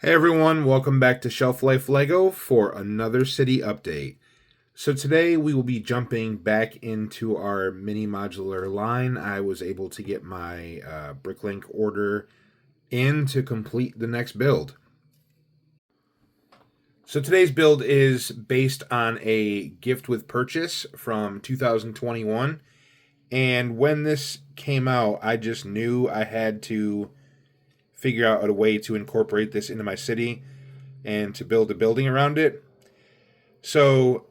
Hey everyone, welcome back to Shelf Life Lego for another city update. So today we will be jumping back into our mini modular line. I was able to get my Bricklink order in to complete the next build. So today's build is based on a gift with purchase from 2021. And when this came out, I just knew I had to figure out a way to incorporate this into my city and to build a building around it. So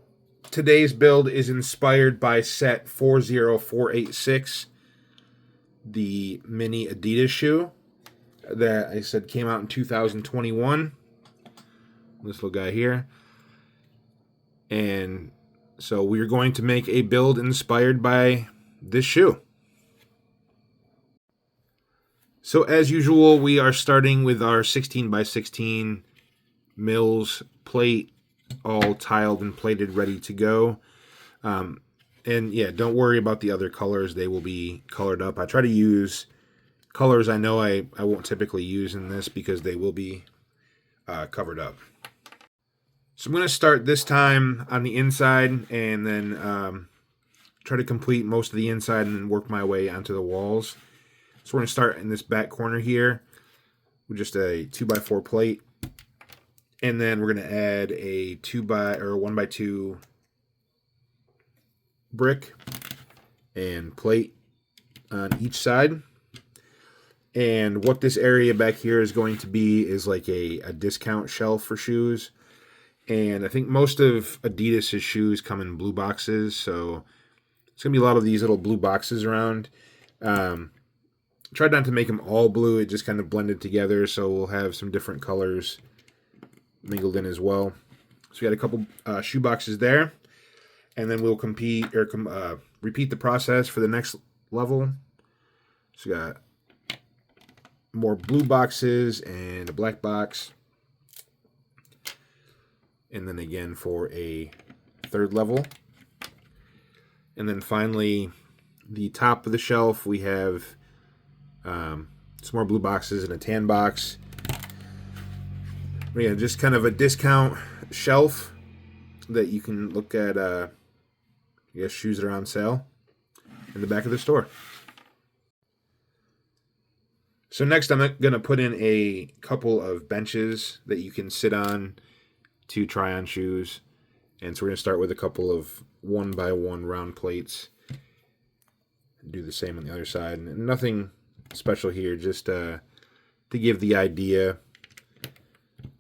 today's build is inspired by set 40486, the mini Adidas shoe that I said came out in 2021. This little guy here. And so we're going to make a build inspired by this shoe. So as usual, we are starting with our 16 by 16 mils plate, all tiled and plated, ready to go. And yeah, don't worry about the other colors. They will be colored up. I try to use colors I know I won't typically use in this because they will be covered up. So I'm going to start this time on the inside and then try to complete most of the inside and then work my way onto the walls. So we're going to start in this back corner here with just a 2x4 plate. And then we're going to add a 1x2 brick and plate on each side. And what this area back here is going to be is like a discount shelf for shoes. And I think most of Adidas' shoes come in blue boxes, so it's going to be a lot of these little blue boxes around. Tried not to make them all blue, it just kind of blended together, so we'll have some different colors mingled in as well. So we got a couple shoe boxes there, and then we'll repeat the process for the next level. So we got more blue boxes and a black box, and then again for a third level. And then finally, the top of the shelf, we have some more blue boxes and a tan box. Yeah, just kind of a discount shelf that you can look at, shoes that are on sale in the back of the store. So next I'm going to put in a couple of benches that you can sit on to try on shoes. And so we're going to start with a couple of 1x1 round plates. Do the same on the other side. And nothing special here, just to give the idea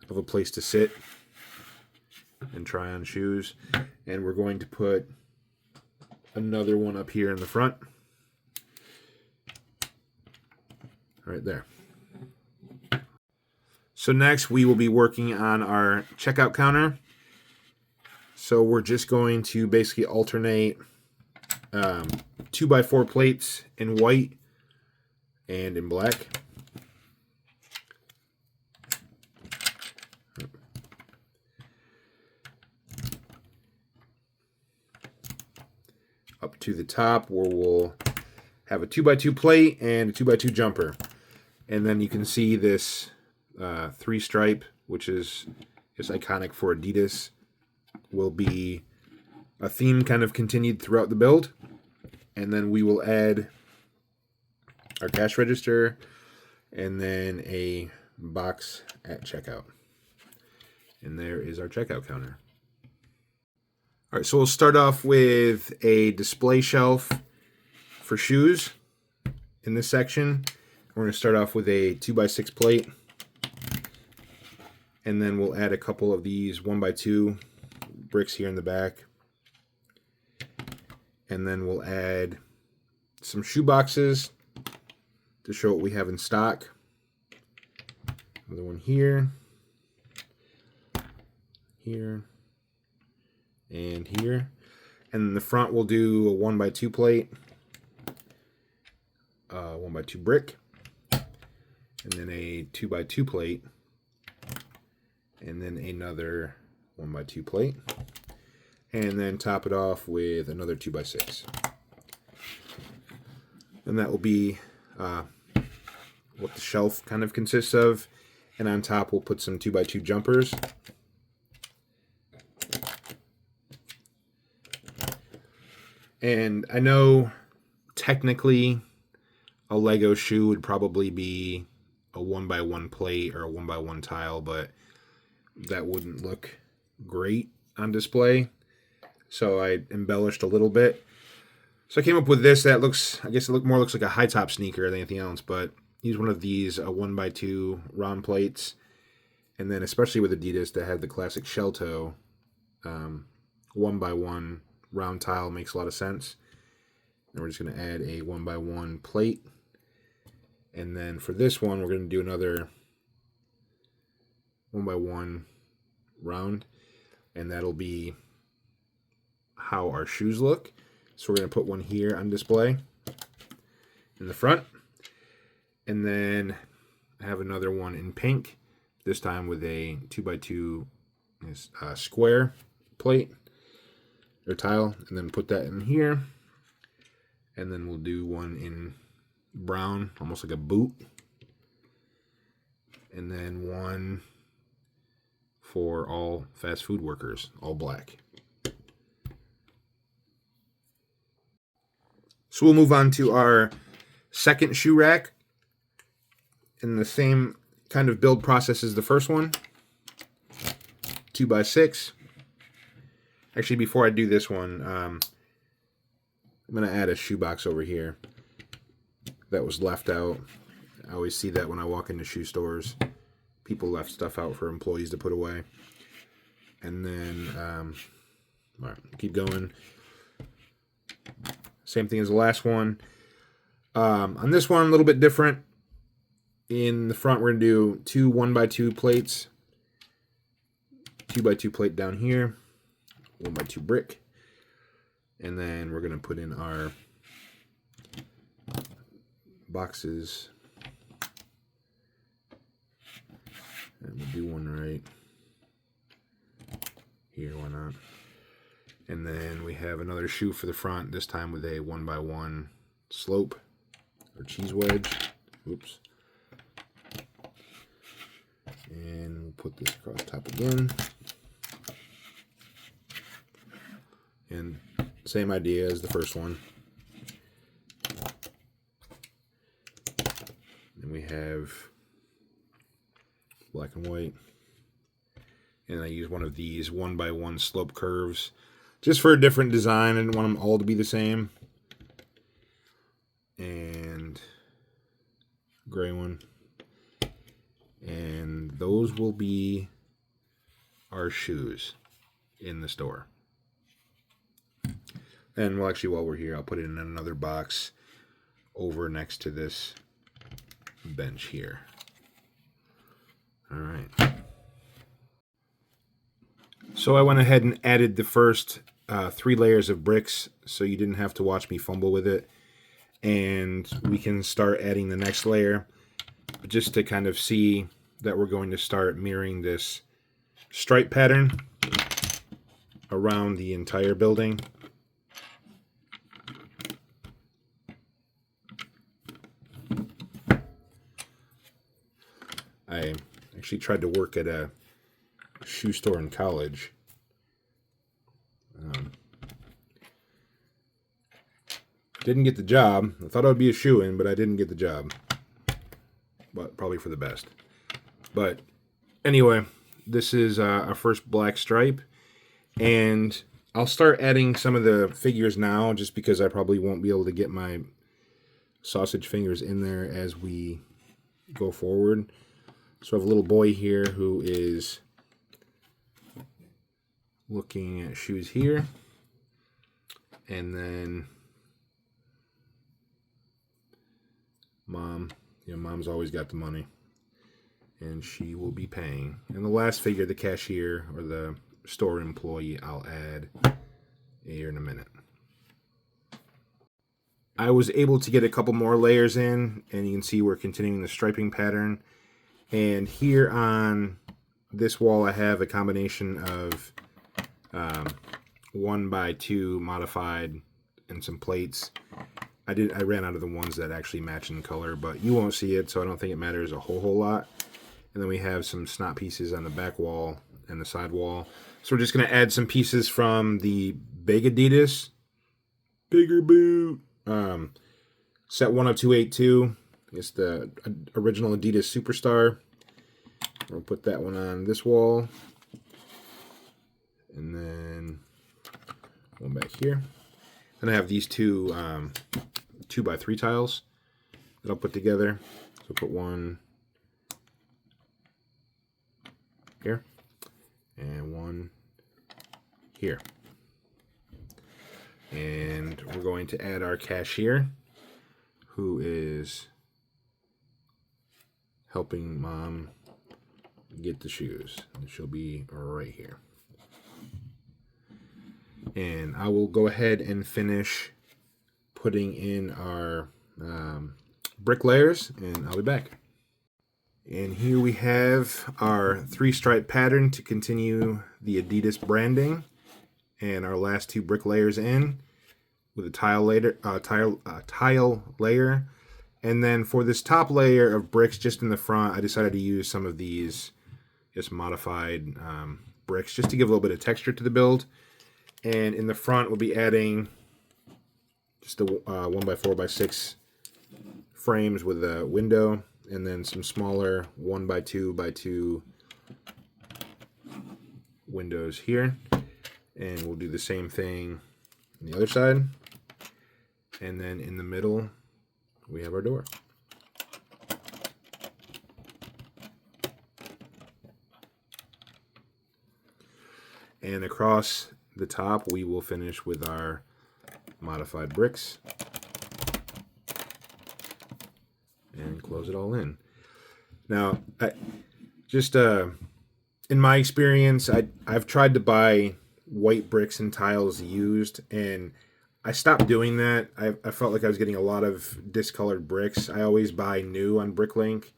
of a place to sit and try on shoes. And we're going to put another one up here in the front. Right there. So next we will be working on our checkout counter. So we're just going to basically alternate 2x4 plates in white and in black. Up to the top where we'll have a 2x2 plate and a 2x2 jumper. And then you can see this 3-stripe, which is just iconic for Adidas, will be a theme kind of continued throughout the build. And then we will add our cash register and then a box at checkout. And there is our checkout counter. All right, so we'll start off with a display shelf for shoes in this section. We're going to start off with a 2x6 plate. And then we'll add a couple of these 1x2 bricks here in the back. And then we'll add some shoe boxes to show what we have in stock. Another one here, here, and here. And in the front we'll do a 1x2 plate, 1x2 brick, and then a 2x2 plate, and then another 1x2 plate, and then top it off with another 2x6. And that will be what the shelf kind of consists of. And on top, we'll put some 2x2 jumpers. And I know technically a Lego shoe would probably be a 1x1 plate or a 1x1 tile, but that wouldn't look great on display. So I embellished a little bit. So I came up with this that looks, I guess it more looks like a high top sneaker than anything else, but use one of these 1x2 round plates. And then especially with Adidas that have the classic shell toe, 1x1 round tile makes a lot of sense. And we're just going to add a 1x1 plate. And then for this one, we're going to do another 1x1 round. And that'll be how our shoes look. So we're going to put one here on display in the front. And then I have another one in pink, this time with a 2x2 square plate or tile. And then put that in here. And then we'll do one in brown, almost like a boot. And then one for all fast food workers, all black. So we'll move on to our second shoe rack in the same kind of build process as the first one. 2x6. Actually, before I do this one, I'm going to add a shoebox over here that was left out. I always see that when I walk into shoe stores. People left stuff out for employees to put away. And then, all right, keep going. Same thing as the last one. On this one, a little bit different. In the front, we're going to do two 1x2 plates. 2x2 plate down here. 1x2 brick. And then we're going to put in our boxes. And we'll do one right here, why not? And then we have another shoe for the front, this time with a 1x1 slope or cheese wedge. Oops. And we'll put this across top again. And same idea as the first one. And we have black and white. And I use one of these 1x1 slope curves just for a different design. I didn't want them all to be the same. And gray one. And those will be our shoes in the store. And well, actually, while we're here, I'll put it in another box over next to this bench here. All right. So I went ahead and added the first 3 layers of bricks so you didn't have to watch me fumble with it. And we can start adding the next layer just to kind of see that we're going to start mirroring this stripe pattern around the entire building. I actually tried to work at a shoe store in college. Didn't get the job. I thought I would be a shoe-in, but I didn't get the job. But probably for the best. But anyway, this is our first black stripe. And I'll start adding some of the figures now just because I probably won't be able to get my sausage fingers in there as we go forward. So I have a little boy here who is looking at shoes here. And then mom, mom's always got the money. And she will be paying. And the last figure, the cashier or the store employee, I'll add here in a minute. I was able to get a couple more layers in, and you can see we're continuing the striping pattern. And here on this wall, I have a combination of 1x2 modified and some plates. I ran out of the ones that actually match in color, but you won't see it, so I don't think it matters a whole lot. And then we have some snot pieces on the back wall and the side wall. So we're just going to add some pieces from the big Adidas. Bigger boot. Set 10282. It's the original Adidas Superstar. We'll put that one on this wall. And then one back here. Then I have these two 2x3 tiles that I'll put together. So put one here and one here. And we're going to add our cashier, who is helping Mom get the shoes. And she'll be right here. And I will go ahead and finish putting in our brick layers, and I'll be back. And here we have our 3-stripe pattern to continue the Adidas branding, and our last 2 brick layers in with a tile layer. And then for this top layer of bricks just in the front, I decided to use some of these just modified bricks just to give a little bit of texture to the build. And in the front, we'll be adding just the 1x4x6 frames with a window, and then some smaller 1x2x2 windows here. And we'll do the same thing on the other side. And then in the middle, we have our door. And across the top, we will finish with our modified bricks and close it all in. Now, in my experience, I've tried to buy white bricks and tiles used, and I stopped doing that. I felt like I was getting a lot of discolored bricks. I always buy new on Bricklink,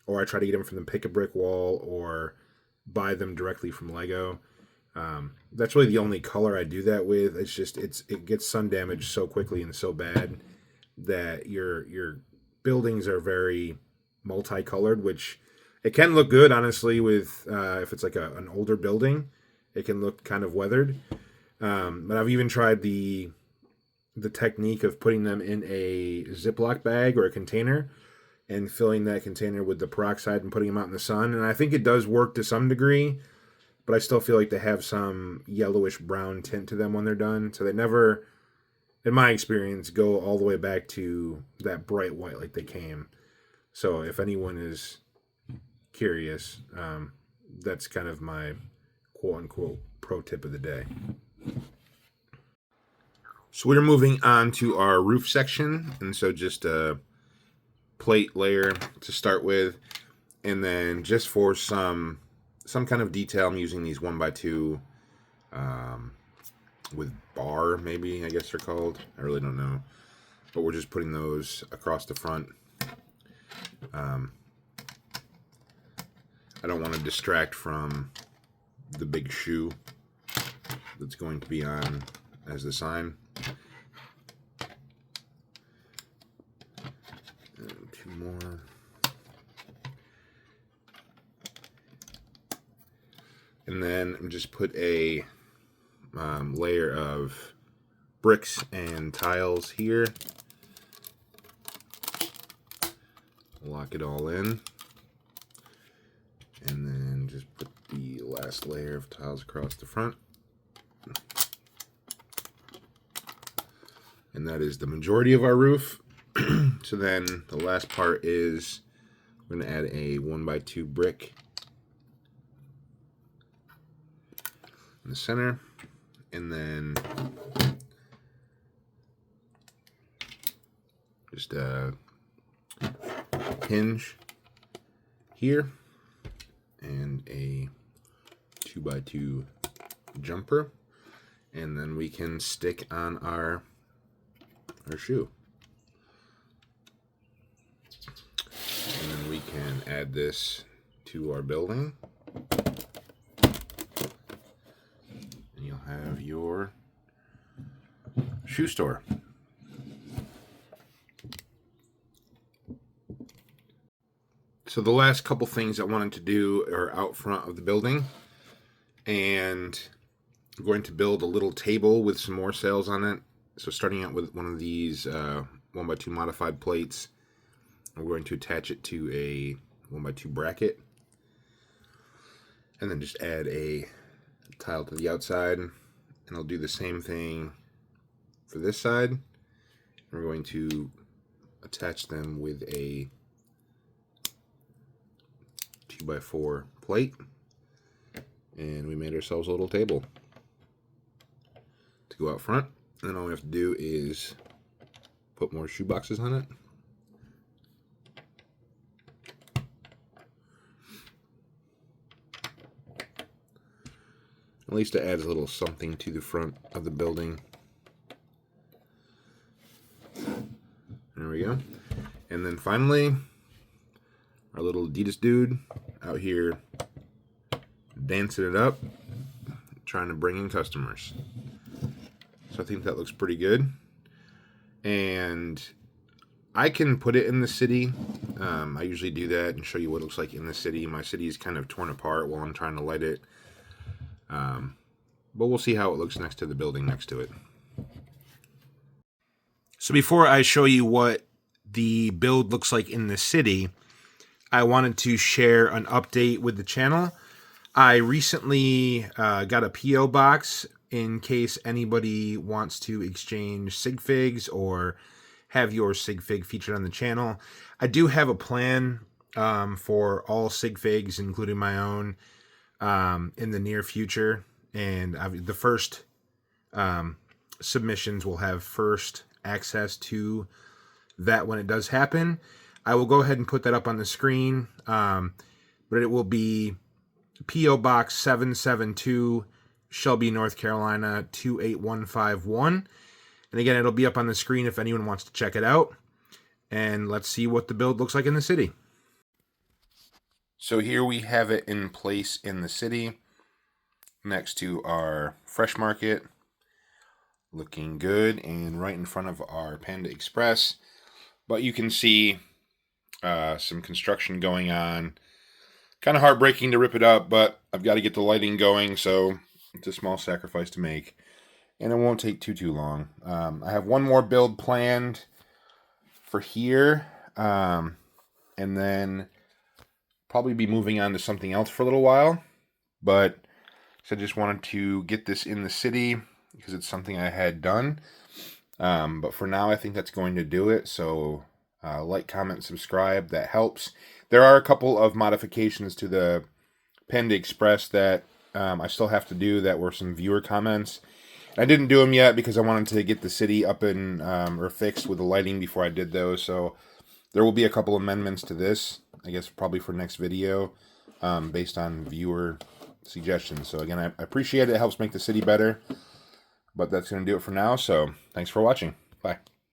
or I try to get them from the Pick a Brick wall, or buy them directly from Lego. That's really the only color I do that with. It's just it gets sun damaged so quickly and so bad that your buildings are very multicolored, which it can look good, honestly, with if it's like an older building, it can look kind of weathered. But I've even tried the technique of putting them in a Ziploc bag or a container and filling that container with the peroxide and putting them out in the sun. And I think it does work to some degree, but I still feel like they have some yellowish brown tint to them when they're done. So they never, in my experience, go all the way back to that bright white like they came. So if anyone is curious, that's kind of my quote-unquote pro tip of the day. So we're moving on to our roof section. And so just a plate layer to start with. And then just for some kind of detail, I'm using these 1x2 with bar, maybe, I guess they're called. I really don't know. But we're just putting those across the front. I don't want to distract from the big shoe that's going to be on as the sign. And 2 more. And then just put a layer of bricks and tiles here. Lock it all in. And then just put the last layer of tiles across the front. And that is the majority of our roof. So then the last part is we're going to add a 1x2 brick in the center, and then just a hinge here and a 2x2 jumper, and then we can stick on our shoe. And then we can add this to our building. You'll have your shoe store. So the last couple things I wanted to do are out front of the building, and I'm going to build a little table with some more sails on it. So starting out with one of these 1x2 modified plates, I'm going to attach it to a 1x2 bracket, and then just add a tile to the outside, and I'll do the same thing for this side. We're going to attach them with a 2x4 plate, and we made ourselves a little table to go out front. And then all we have to do is put more shoe boxes on it. At least it adds a little something to the front of the building. There we go. And then finally, our little Adidas dude out here dancing it up, trying to bring in customers. So I think that looks pretty good. And I can put it in the city. I usually do that and show you what it looks like in the city. My city is kind of torn apart while I'm trying to light it. But we'll see how it looks next to the building next to it. So before I show you what the build looks like in the city, I wanted to share an update with the channel. I recently got a P.O. box in case anybody wants to exchange sig figs or have your sig fig featured on the channel. I do have a plan for all sig figs, including my own, in the near future. And the first submissions will have first access to that when it does happen. I will go ahead and put that up on the screen, but it will be P.O. Box 772, Shelby, North Carolina 28151. And again, it'll be up on the screen if anyone wants to check it out. And let's see what the build looks like in the city. So here we have it in place in the city, next to our Fresh Market. Looking good, and right in front of our Panda Express. But you can see some construction going on. Kind of heartbreaking to rip it up, but I've got to get the lighting going, so it's a small sacrifice to make. And it won't take too long. I have one more build planned for here, and then probably be moving on to something else for a little while. But so I just wanted to get this in the city because it's something I had done. But for now, I think that's going to do it. So like, comment, subscribe. That helps. There are a couple of modifications to the Panda Express that I still have to do that were some viewer comments. I didn't do them yet because I wanted to get the city up and or fixed with the lighting before I did those. So there will be a couple amendments to this, I guess probably for next video, based on viewer suggestions. So again, I appreciate it. It helps make the city better. But that's going to do it for now. So thanks for watching. Bye.